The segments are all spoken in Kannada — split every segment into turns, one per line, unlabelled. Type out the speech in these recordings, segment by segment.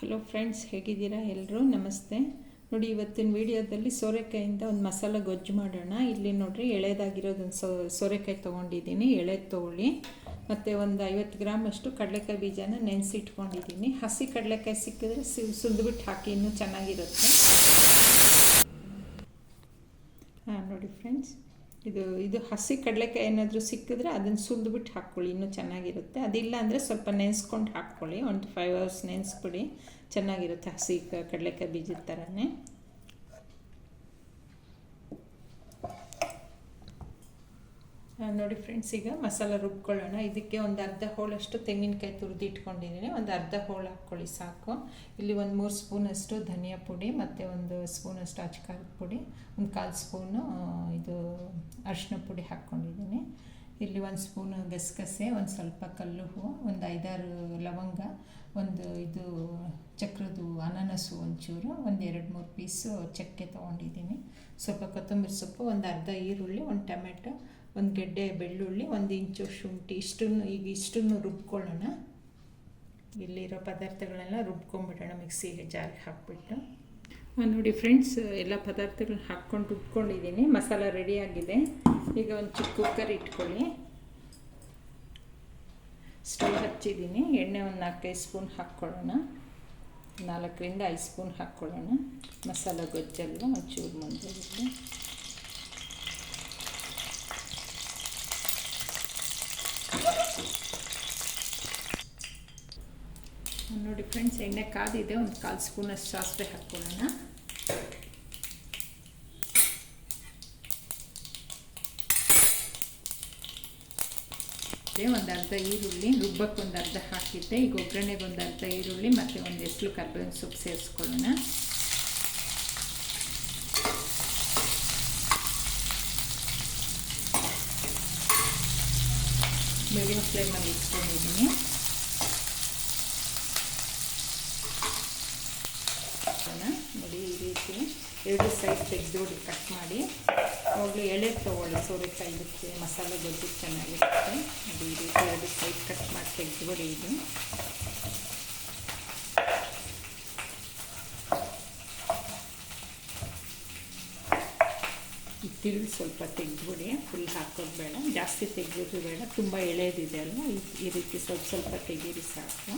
ಹಲೋ ಫ್ರೆಂಡ್ಸ್, ಹೇಗಿದ್ದೀರಾ ಎಲ್ಲರೂ? ನಮಸ್ತೆ. ನೋಡಿ, ಇವತ್ತಿನ ವಿಡಿಯೋದಲ್ಲಿ ಸೋರೆಕಾಯಿಂದ ಒಂದು ಮಸಾಲ ಗೊಜ್ಜು ಮಾಡೋಣ. ಇಲ್ಲಿ ನೋಡಿರಿ, ಎಳೆದಾಗಿರೋದೊಂದು ಸೋರೆಕಾಯಿ ತೊಗೊಂಡಿದ್ದೀನಿ. ಎಳೆದು ತೊಗೊಳ್ಳಿ. ಮತ್ತು ಒಂದು 50 ಗ್ರಾಮ್ ಅಷ್ಟು ಕಡಲೆಕಾಯಿ ಬೀಜನ ನೆನೆಸಿಟ್ಕೊಂಡಿದ್ದೀನಿ. ಹಸಿ ಕಡಲೆಕಾಯಿ ಸಿಕ್ಕಿದ್ರೆ ಸುಲಿದ್ಬಿಟ್ಟು ಹಾಕಿ, ಇನ್ನೂ ಚೆನ್ನಾಗಿರುತ್ತೆ. ನೋಡಿ ಫ್ರೆಂಡ್ಸ್, ಇದು ಹಸಿ ಕಡಲೆಕಾಯಿ ಏನಾದರೂ ಸಿಕ್ಕಿದ್ರೆ ಅದನ್ನು ಸುಲಿದ್ಬಿಟ್ಟು ಹಾಕ್ಕೊಳ್ಳಿ, ಇನ್ನೂ ಚೆನ್ನಾಗಿರುತ್ತೆ. ಅದಿಲ್ಲ ಅಂದರೆ ಸ್ವಲ್ಪ ನೆನೆಸ್ಕೊಂಡು ಹಾಕ್ಕೊಳ್ಳಿ. ಒಂದು 5 hours ನೆನೆಸ್ಬಿಡಿ, ಚೆನ್ನಾಗಿರುತ್ತೆ. ಹಸಿ ಕಡಲೆಕಾಯಿ ಬೀಜದ ಥರನೇ. ನೋಡಿ ಫ್ರೆಂಡ್ಸ್, ಈಗ ಮಸಾಲ ರುಬ್ಕೊಳ್ಳೋಣ. ಇದಕ್ಕೆ ಒಂದು ಅರ್ಧ ಹೋಳಷ್ಟು ತೆಂಗಿನಕಾಯಿ ತುರಿದು ಇಟ್ಕೊಂಡಿದ್ದೀನಿ. ಒಂದು ಅರ್ಧ ಹೋಳು ಹಾಕ್ಕೊಳ್ಳಿ ಸಾಕು. ಇಲ್ಲಿ ಒಂದು 3 ಸ್ಪೂನಷ್ಟು ಧನಿಯಾ ಪುಡಿ, ಮತ್ತು 1 ಸ್ಪೂನಷ್ಟು ಅಚ್ಕಾರದ ಪುಡಿ, ಒಂದು 1/4 ಸ್ಪೂನು ಇದು ಅರಿಶಿನ ಪುಡಿ ಹಾಕ್ಕೊಂಡಿದ್ದೀನಿ. ಇಲ್ಲಿ 1 ಸ್ಪೂನ್ ಗಸಗಸೆ, ಒಂದು ಸ್ವಲ್ಪ ಕಲ್ಲು ಹೂವು, ಒಂದು 5-6 ಲವಂಗ, ಒಂದು ಇದು ಚಕ್ರದ್ದು ಅನಾನಸು ಒಂಚೂರು, ಒಂದು 2-3 ಪೀಸು ಚಕ್ಕೆ ತೊಗೊಂಡಿದ್ದೀನಿ. ಸ್ವಲ್ಪ ಕೊತ್ತಂಬರಿ ಸೊಪ್ಪು, ಒಂದು ಅರ್ಧ ಈರುಳ್ಳಿ, ಒಂದು ಟೊಮೆಟೊ, ಒಂದು ಗೆಡ್ಡೆ ಬೆಳ್ಳುಳ್ಳಿ, 1 ಇಂಚು ಶುಂಠಿ. ಇಷ್ಟನ್ನು ರುಬ್ಕೊಳ್ಳೋಣ. ಇಲ್ಲಿರೋ ಪದಾರ್ಥಗಳನ್ನೆಲ್ಲ ರುಬ್ಕೊಂಡ್ಬಿಡೋಣ ಮಿಕ್ಸಿಗೆ ಜಾರಿಗೆ ಹಾಕ್ಬಿಟ್ಟು. ನೋಡಿ ಫ್ರೆಂಡ್ಸ್, ಎಲ್ಲ ಪದಾರ್ಥಗಳನ್ನ ಹಾಕ್ಕೊಂಡು ರುಬ್ಕೊಂಡಿದ್ದೀನಿ. ಮಸಾಲ ರೆಡಿಯಾಗಿದೆ. ಈಗ ಒಂದು ಚಿಕ್ಕ ಕುಕ್ಕರ್ ಇಟ್ಕೊಳ್ಳಿ. ಸ್ಟವ್ ಹಚ್ಚಿದ್ದೀನಿ. ಎಣ್ಣೆ ಒಂದು 4-5 ಸ್ಪೂನ್ ಹಾಕ್ಕೊಳ್ಳೋಣ. 4ರಿಂದ 5 ಸ್ಪೂನ್ ಹಾಕ್ಕೊಳ್ಳೋಣ. ಮಸಾಲ ಗೊಜ್ಜೆಲ್ಲ ಒಂಚೂರು ಮುಂದೆ ನೋಡಿ ಫ್ರೆಂಡ್ಸ್, ಎಣ್ಣೆ ಕಾದಿದೆ. ಒಂದು 1/4 ಸ್ಪೂನಷ್ಟು ಸಾಸಿವೆ ಹಾಕ್ಕೊಳ್ಳೋಣ. ಒಂದು ಅರ್ಧ ಈರುಳ್ಳಿ, ರುಬ್ಬಕ್ಕೆ ಒಂದು ಅರ್ಧ ಹಾಕಿದ್ದೆ. ಈಗ ಒಗ್ಗರಣೆಗೆ ಒಂದು ಅರ್ಧ ಈರುಳ್ಳಿ ಮತ್ತು ಒಂದು ಎಸ್ಲು ಕರ್ಬೇವಿನ ಸೊಪ್ಪು ಸೇರಿಸ್ಕೊಳ್ಳೋಣ. ಮೀಡಿಯಂ ಫ್ಲೇಮಲ್ಲಿ ಇಟ್ಕೊಂಡಿದ್ದೀನಿ. ನೋಡಿ, ಈ ರೀತಿ 2 ಸೈಡ್ ತೆಗೆದುಬಿಡಿ, ಕಟ್ ಮಾಡಿ. ಅವಾಗಲೂ ಎಳೆ ತೊಗೊಳ್ಳಿ. ಸೋರೆಕಾಯಿ ಇದಕ್ಕೆ ಮಸಾಲೆ ಗೊಜ್ಜಿಗೆ ಚೆನ್ನಾಗಿರುತ್ತೆ. ಅದು ಈ ರೀತಿ 2 ಸೈಡ್ ಕಟ್ ಮಾಡಿ ತೆಗೆದುಬಿಡಿ. ಇದು ತಿರುಗಿ ಸ್ವಲ್ಪ ತೆಗೆದುಬಿಡಿ. ಫುಲ್ ಹಾಕೋದು ಬೇಡ, ಜಾಸ್ತಿ ತೆಗೆಯೋದು ಬೇಡ. ತುಂಬ ಎಳೆದಿದೆ ಅಲ್ವ, ಈ ರೀತಿ ಸ್ವಲ್ಪ ತೆಗೀರಿ ಸಾಕು.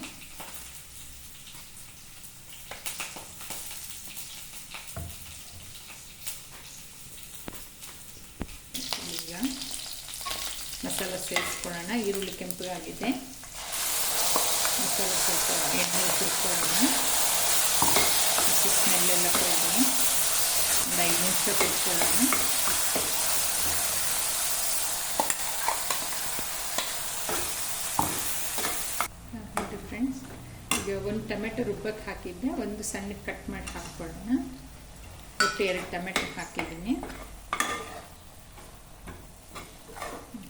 ಈಗ ಮಸಾಲ ಸೇರಿಸ್ಕೊಳ್ಳೋಣ. ಈರುಳ್ಳಿ ಕೆಂಪಗಾಗಿದೆ. ಮಸಾಲ ಸ್ವಲ್ಪ ಎಣ್ಣೆ ಹುರ್ಕೊಳ್ಳೋಣ. ಸ್ಮೆಲ್ಲೆಲ್ಲ ಹೋಗಿ ಒಂದು 5 ನಿಮಿಷ ತೆಗೆದುಕೊಳ್ಳೋಣ. ನೋಡಿ ಫ್ರೆಂಡ್ಸ್, ಈಗ ಒಂದು ಟೊಮೆಟೊ ರುಬ್ಬಕ್ಕೆ ಹಾಕಿದ್ದೆ. ಒಂದು ಸಣ್ಣಕ್ಕೆ ಕಟ್ ಮಾಡಿ ಹಾಕ್ಕೊಳ್ಳೋಣ. ಒಟ್ಟು 2 ಟೊಮೆಟೊ ಹಾಕಿದ್ದೀನಿ.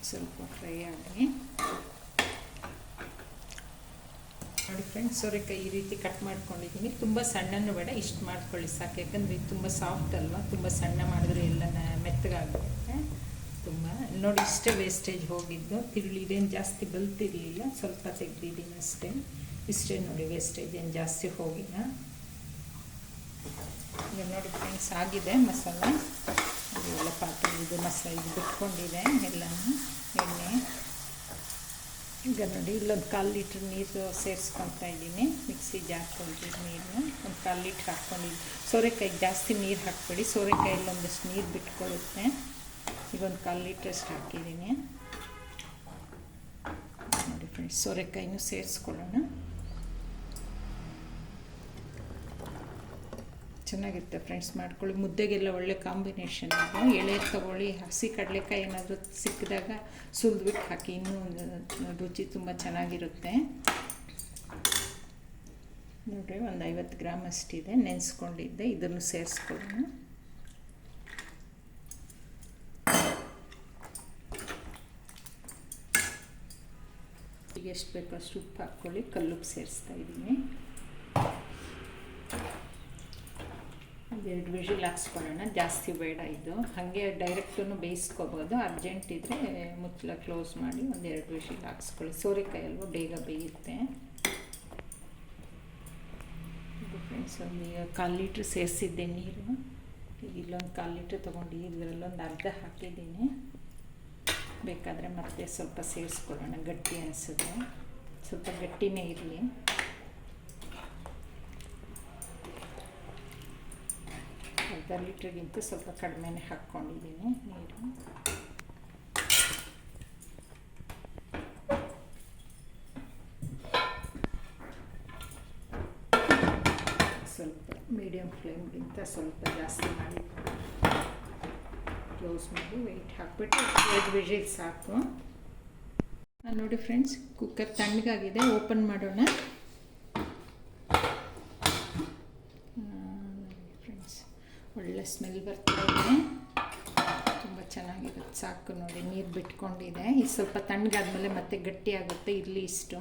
ಸ್ವಲ್ಪ ಫ್ರೈ ಆಗಿ ನೋಡಿ ಫ್ರೆಂಡ್ಸ್, ಸೋರೆಕಾಯಿ ಈ ರೀತಿ ಕಟ್ ಮಾಡ್ಕೊಂಡಿದ್ದೀನಿ. ತುಂಬ ಸಣ್ಣನೂ ಬೇಡ, ಇಷ್ಟು ಮಾಡ್ಕೊಳ್ಳಿ ಸಾಕು. ಯಾಕಂದರೆ ಇದು ತುಂಬ ಸಾಫ್ಟ್ ಅಲ್ವಾ, ತುಂಬ ಸಣ್ಣ ಮಾಡಿದ್ರೆ ಎಲ್ಲ ಮೆತ್ತಗಾಗ್ಬಿಡುತ್ತೆ. ತುಂಬ ನೋಡಿ, ಇಷ್ಟೇ ವೇಸ್ಟೇಜ್ ಹೋಗಿದ್ದು. ಇದೇನು ಜಾಸ್ತಿ ಬಲ್ತಿರಲಿಲ್ಲ, ಸ್ವಲ್ಪ ತೆಗೆದಿದ್ದೀನಿ ಅಷ್ಟೇ. ಇಷ್ಟೇ ನೋಡಿ, ವೇಸ್ಟೇಜ್ ಏನು ಜಾಸ್ತಿ ಹೋಗಿಲ್ಲ. ಈಗ ನೋಡಿ ಫ್ರೆಂಡ್ಸ್, ಆಗಿದೆ ಮಸಾಲ. ಎಲ್ಲ ಪಾತ್ರೆ ಇದು ಇದು ಬಿಟ್ಕೊಂಡಿದೆ ಎಲ್ಲನೂ ಎಣ್ಣೆ. ಈಗ ನೋಡಿ, ಇಲ್ಲೊಂದು 1/4 ಲೀಟ್ರ್ ನೀರು ಸೇರಿಸ್ಕೊತಾ ಇದ್ದೀನಿ. ಮಿಕ್ಸಿ ಜಾರ್ಕೊಂಡಿದ್ದು ನೀರನ್ನ ಒಂದು 1/4 ಲೀಟ್ರ್ ಹಾಕ್ಕೊಂಡಿದ್ದೀನಿ. ಸೋರೆಕಾಯಿಗೆ ಜಾಸ್ತಿ ನೀರು ಹಾಕ್ಬೇಡಿ, ಸೋರೆಕಾಯಲ್ಲಿ ಒಂದಷ್ಟು ನೀರು ಬಿಟ್ಕೊಳ್ಳುತ್ತೆ. ಈಗ ಒಂದು 1/4 ಲೀಟ್ರಷ್ಟು ಹಾಕಿದ್ದೀನಿ. ನೋಡಿ ಫ್ರೆಂಡ್ಸ್, ಸೋರೆಕಾಯಿನೂ ಸೇರಿಸ್ಕೊಳ್ಳೋಣ. ಚೆನ್ನಾಗಿರುತ್ತೆ ಫ್ರೆಂಡ್ಸ್, ಮಾಡ್ಕೊಳ್ಳಿ. ಮುದ್ದೆಗೆಲ್ಲ ಒಳ್ಳೆ ಕಾಂಬಿನೇಷನ್ ಇದು. ಎಳೆ ತೊಗೊಳ್ಳಿ. ಹಸಿ ಕಡಲೆಕಾಯಿ ಏನಾದರೂ ಸಿಕ್ಕಿದಾಗ ಸುಲಿದ್ಬಿಟ್ಟು ಹಾಕಿ, ಇನ್ನೂ ರುಚಿ ತುಂಬ ಚೆನ್ನಾಗಿರುತ್ತೆ. ನೋಡಿರಿ, ಒಂದು 50 ಗ್ರಾಮ್ ಅಷ್ಟಿದೆ, ನೆನೆಸ್ಕೊಂಡಿದ್ದೆ. ಇದನ್ನು ಸೇರಿಸ್ಕೊಳ್ಳೋಣ. ಈಗ ಎಷ್ಟು ಬೇಕೋ ಅಷ್ಟು ಉಪ್ಪು ಹಾಕ್ಕೊಳ್ಳಿ. ಕಲ್ಲುಪ್ಪು ಸೇರಿಸ್ತಾ ಇದ್ದೀನಿ. 2 ವಿಷಲ್ ಹಾಕ್ಸ್ಕೊಳ್ಳೋಣ, ಜಾಸ್ತಿ ಬೇಡ. ಇದು ಹಾಗೆ ಡೈರೆಕ್ಟೂ ಬೇಯಿಸ್ಕೋಬೋದು. ಅರ್ಜೆಂಟ್ ಇದ್ದರೆ ಮುಚ್ಚಳ ಕ್ಲೋಸ್ ಮಾಡಿ 1-2 ವಿಷಲ್ ಹಾಕ್ಸ್ಕೊಳ್ಳಿ. ಸೋರೆಕಾಯಿ ಅಲ್ವ, ಬೇಗ ಬೇಯುತ್ತೆ. ಫ್ರೆಂಡ್ಸ್, ಒಂದು ಈಗ 1/4 ಲೀಟ್ರ್ ಸೇರಿಸಿದ್ದೆ ನೀರು. ಈಗ ಇಲ್ಲೊಂದು 1/4 ಲೀಟ್ರ್ ತೊಗೊಂಡಿದ್ದೀನಿ, ಇದರಲ್ಲೊಂದು ಅರ್ಧ ಹಾಕಿದ್ದೀನಿ. ಬೇಕಾದರೆ ಮತ್ತೆ ಸ್ವಲ್ಪ ಸೇರಿಸ್ಕೊಳ್ಳೋಣ, ಗಟ್ಟಿ ಅನಿಸಿದ್ರೆ ಸ್ವಲ್ಪ ಗಟ್ಟಿನೇ ಇರಲಿ. ಅರ್ಧ ಲೀಟ್ರಿಗಿಂತ ಸ್ವಲ್ಪ ಕಡಿಮೆನೇ ಹಾಕ್ಕೊಂಡಿದ್ದೀನಿ ನೀರು. ಸ್ವಲ್ಪ ಮೀಡಿಯಮ್ ಫ್ಲೇಮ್ಗಿಂತ ಸ್ವಲ್ಪ ಜಾಸ್ತಿ ಮಾಡಿ ಕ್ಲೋಸ್ ಮಾಡಿ ವೆಯ್ಟ್ ಹಾಕ್ಬಿಟ್ಟು 2 ವಿಜಿಲ್ ಸಾಕು. ನೋಡಿ ಫ್ರೆಂಡ್ಸ್, ಕುಕ್ಕರ್ ತಣ್ಣಗಾಗಿದೆ, ಓಪನ್ ಮಾಡೋಣ. ಫ್ರೆಂಡ್ಸ್, ಒಳ್ಳೆ ಸ್ಮೆಲ್ ಬರ್ತಾ ಇದೆ, ತುಂಬ ಚೆನ್ನಾಗಿರುತ್ತೆ. ಸಾಕು ನೋಡಿ, ನೀರು ಬಿಟ್ಕೊಂಡಿದೆ. ಇದು ಸ್ವಲ್ಪ ತಣ್ಣಗಾದ್ಮೇಲೆ ಮತ್ತೆ ಗಟ್ಟಿ ಆಗುತ್ತೆ. ಇಲ್ಲಿ ಇಷ್ಟು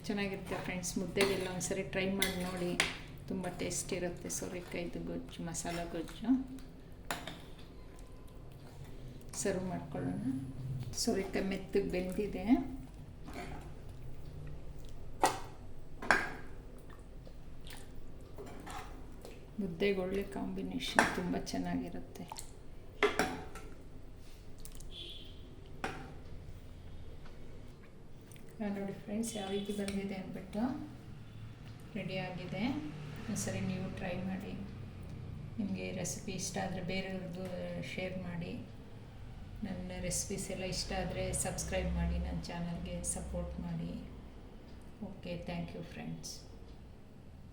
ಚೆನ್ನಾಗಿರುತ್ತೆ ಫ್ರೆಂಡ್ಸ್. ಮುದ್ದೆಗೆಲ್ಲ ಒಂದ್ಸರಿ ಟ್ರೈ ಮಾಡಿ ನೋಡಿ, ತುಂಬ ಟೇಸ್ಟ್ ಇರುತ್ತೆ. ಸೋರೆಕಾಯಿದು ಗೊಜ್ಜು, ಮಸಾಲ ಗೊಜ್ಜು. ಸರ್ವ್ ಮಾಡ್ಕೊಳ್ಳೋಣ. ಸೋರೆಕಾಯಿ ಮೆತ್ತಗೆ ಬೆಂದಿದೆ. ಮುದ್ದೆಗೆ ಒಳ್ಳೆ ಕಾಂಬಿನೇಷನ್, ತುಂಬ ಚೆನ್ನಾಗಿರುತ್ತೆ. ನೋಡಿ ಫ್ರೆಂಡ್ಸ್, ಯಾವ ರೀತಿ ಬಂದಿದೆ ಅಂದ್ಬಿಟ್ಟು ರೆಡಿಯಾಗಿದೆ. ಒಂದ್ಸರಿ ನೀವು ಟ್ರೈ ಮಾಡಿ. ನಿಮಗೆ ರೆಸಿಪಿ ಇಷ್ಟ ಆದರೆ ಬೇರೆಯವ್ರಿಗೂ ಶೇರ್ ಮಾಡಿ. ನನ್ನ ರೆಸಿಪೀಸ್ ಎಲ್ಲ ಇಷ್ಟ ಆದರೆ ಸಬ್ಸ್ಕ್ರೈಬ್ ಮಾಡಿ, ನನ್ನ ಚಾನಲ್ಗೆ ಸಪೋರ್ಟ್ ಮಾಡಿ. Okay, thank you friends.